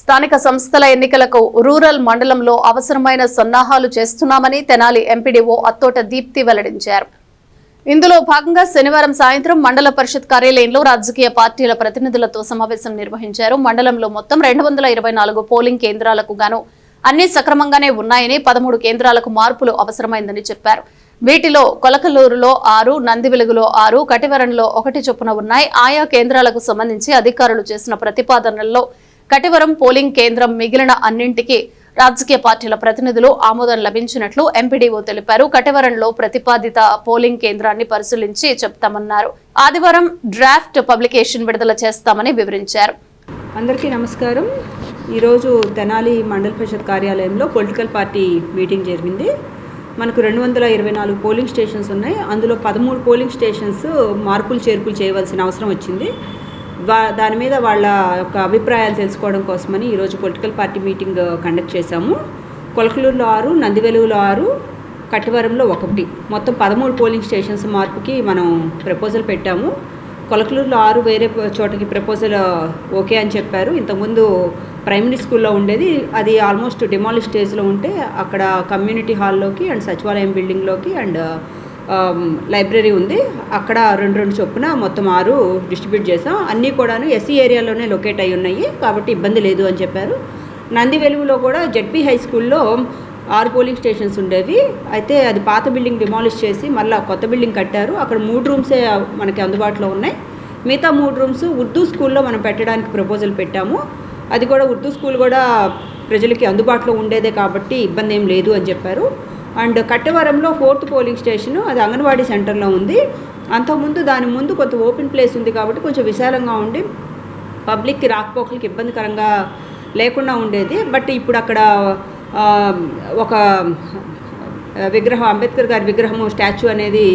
స్థానిక సంస్థల ఎన్నికలకు రూరల్ మండలంలో అవసరమైన సన్నాహాలు చేస్తున్నామని తెనాలి ఎంపీడీఓ అత్తోట దీప్తి వెల్లడించారు. ఇందులో భాగంగా శనివారం సాయంత్రం మండల పరిషత్ కార్యాలయంలో రాజకీయ పార్టీల ప్రతినిధులతో సమావేశం నిర్వహించారు. మండలంలో మొత్తం 224 పోలింగ్ కేంద్రాలకు గాను అన్ని సక్రమంగానే ఉన్నాయని, 13 కేంద్రాలకు మార్పులు అవసరమైందని చెప్పారు. వీటిలో కొలకలూరులో 6, నందివెలుగులో 6, కటివరంలో 1 చొప్పున ఉన్నాయి. ఆయా కేంద్రాలకు సంబంధించి అధికారులు చేసిన ప్రతిపాదనల్లో కటివరం పోలింగ్ కేంద్రం మిగిలిన అన్నింటికీ రాజకీయ పార్టీల ప్రతినిధులు ఆమోదం లభించినట్లు ఎంపీడీఓ తెలిపారు. కటివరంలో ప్రతిపాదిత పోలింగ్ కేంద్రాన్ని పరిశీలించి చెప్తామన్నారు. ఆదివారం డ్రాఫ్ట్ పబ్లికేషన్ విడుదల చేస్తామని వివరించారు. అందరికీ నమస్కారం. ఈరోజు తెనాలి మండల పరిషత్ కార్యాలయంలో పొలిటికల్ పార్టీ మీటింగ్ జరిగింది. మనకు 224 పోలింగ్ స్టేషన్స్ ఉన్నాయి. అందులో 13 పోలింగ్ స్టేషన్స్ మార్పులు చేర్పులు చేయవలసిన అవసరం వచ్చింది. దాని మీద వాళ్ళ యొక్క అభిప్రాయాలు తెలుసుకోవడం కోసమని ఈరోజు పొలిటికల్ పార్టీ మీటింగ్ కండక్ట్ చేశాము. కొలకలూరులో 6, నందివెలుగులో 6, కటివరంలో 1, మొత్తం 13 పోలింగ్ స్టేషన్స్ మార్పుకి మనం ప్రపోజల్ పెట్టాము. కొలకలూరులో 6 వేరే చోటకి ప్రపోజల్ ఓకే అని చెప్పారు. ఇంతకుముందు ప్రైమరీ స్కూల్లో ఉండేది, అది ఆల్మోస్ట్ డిమాలిష్ స్టేజ్లో ఉంటే అక్కడ కమ్యూనిటీ హాల్లోకి అండ్ సచివాలయం బిల్డింగ్లోకి అండ్ లైబ్రరీ ఉంది, అక్కడ 2 చొప్పున మొత్తం 6 డిస్ట్రిబ్యూట్ చేసాం. అన్నీ కూడాను ఎస్సీ ఏరియాలోనే లొకేట్ అయి ఉన్నాయి కాబట్టి ఇబ్బంది లేదు అని చెప్పారు. నంది వెలుగులో కూడా జెడ్పీ హై స్కూల్లో 6 పోలింగ్ స్టేషన్స్ ఉండేవి. అయితే అది పాత బిల్డింగ్ డిమాలిష్ చేసి మళ్ళీ కొత్త బిల్డింగ్ కట్టారు. అక్కడ 3 రూమ్సే మనకి అందుబాటులో ఉన్నాయి. మిగతా 3 రూమ్స్ ఉర్దూ స్కూల్లో మనం పెట్టడానికి ప్రపోజల్ పెట్టాము. అది కూడా ఉర్దూ స్కూల్ కూడా ప్రజలకి అందుబాటులో ఉండేదే కాబట్టి ఇబ్బంది ఏం లేదు అని చెప్పారు. అండ్ కట్టవరంలో 4th పోలింగ్ స్టేషను, అది అంగన్వాడీ సెంటర్లో ఉంది. అంతకుముందు దాని ముందు కొంత ఓపెన్ ప్లేస్ ఉంది కాబట్టి కొంచెం విశాలంగా ఉండి పబ్లిక్కి రాకపోకలకి ఇబ్బందికరంగా లేకుండా ఉండేది. బట్ ఇప్పుడు అక్కడ ఒక విగ్రహం, అంబేద్కర్ గారి విగ్రహము, స్టాచ్యూ అనేది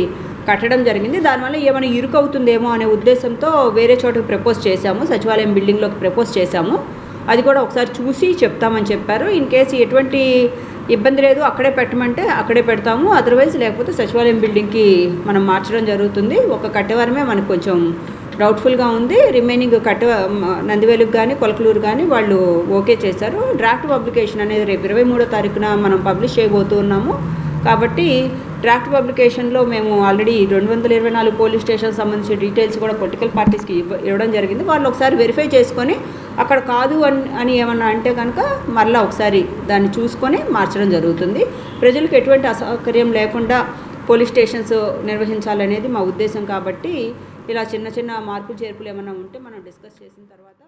కట్టడం జరిగింది. దానివల్ల ఏమైనా ఇరుకవుతుందేమో అనే ఉద్దేశంతో వేరే చోటకి ప్రపోజ్ చేశాము, సచివాలయం బిల్డింగ్లోకి ప్రపోజ్ చేశాము. అది కూడా ఒకసారి చూసి చెప్తామని చెప్పారు. ఇన్ కేసు ఎటువంటి ఇబ్బంది లేదు, అక్కడే పెట్టమంటే అక్కడే పెడతాము, అదర్వైజ్ లేకపోతే సచివాలయం బిల్డింగ్కి మనం మార్చడం జరుగుతుంది. ఒక కట్టెవరమే మనకు కొంచెం డౌట్ఫుల్గా ఉంది. రిమైనింగ్ నందివెలుగు కానీ కొలకలూరు కానీ వాళ్ళు ఓకే చేశారు. డ్రాఫ్ట్ పబ్లికేషన్ అనేది రేపు 23వ తారీఖున మనం పబ్లిష్ చేయబోతున్నాము. కాబట్టి డ్రాఫ్ట్ పబ్లికేషన్లో మేము ఆల్రెడీ 224 పోలింగ్ స్టేషన్ సంబంధించిన డీటెయిల్స్ కూడా పొలిటికల్ పార్టీస్కి ఇవ్వడం జరిగింది. వాళ్ళు ఒకసారి వెరిఫై చేసుకొని అక్కడ కాదు అని ఏమన్నా అంటే కనుక మళ్ళీ ఒకసారి దాన్ని చూసుకొని మార్చడం జరుగుతుంది. ప్రజలకు ఎటువంటి అసౌకర్యం లేకుండా పోలింగ్ స్టేషన్స్ నిర్వహించాలనేది మా ఉద్దేశం. కాబట్టి ఇలా చిన్న చిన్న మార్పులు చేర్పులు ఏమైనా ఉంటే మనం డిస్కస్ చేసిన తర్వాత